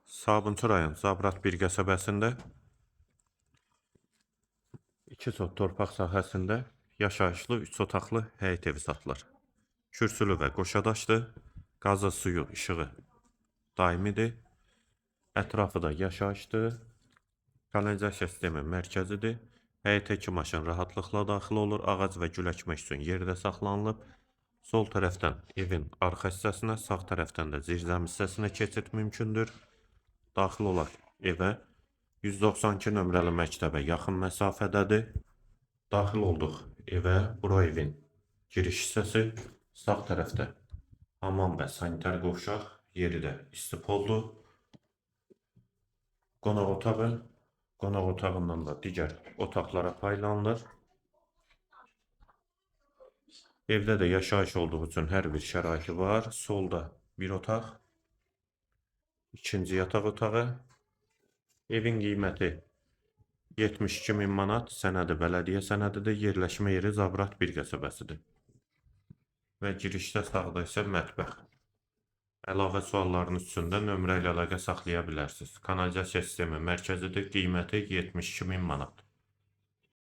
Sabunçu rayon Zabrat bir qəsəbəsində 2 sot torpaq sahəsində yaşayışlı 3 otaqlı həyət evi satılır. Kürsülü və qoşadaşdır. Qazı, suyu, işığı daimidir. Ətrafı da yaşayışdır. Kanalizasiya sistemi mərkəzidir. Həyətə 2 maşın rahatlıqla daxil olur. Ağac və gül əkmək üçün yerdə saxlanılıb. Sol tərəfdən evin arxa hissəsinə, sağ tərəfdən də zirzəmi hissəsinə keçid mümkündür. Daxil olar evə 192 nömrəli məktəbə yaxın məsafədədir. Daxil olduq evə. Bura evin giriş hissəsi. Sağ tərəfdə hamam və sanitar qovşaq, yeri də istipoldur. Qonaq otağı, qonaq otağından da digər otaqlara paylanılır. Evdə də yaşayış olduğu üçün hər bir şəraiti var. Solda bir otaq, ikinci yataq otağı. Evin qiyməti 72.000 manat, sənədi bələdiyyə sənədidir. Yerləşmə yeri Zabrat bir qəsəbəsidir. Və girişdə sağda isə mətbəx. Əlavə suallarınız üçün də nömrə ilə əlaqə saxlaya bilərsiniz. Kanalizasiya sistemi mərkəzidir. Qiyməti 72.000 manat.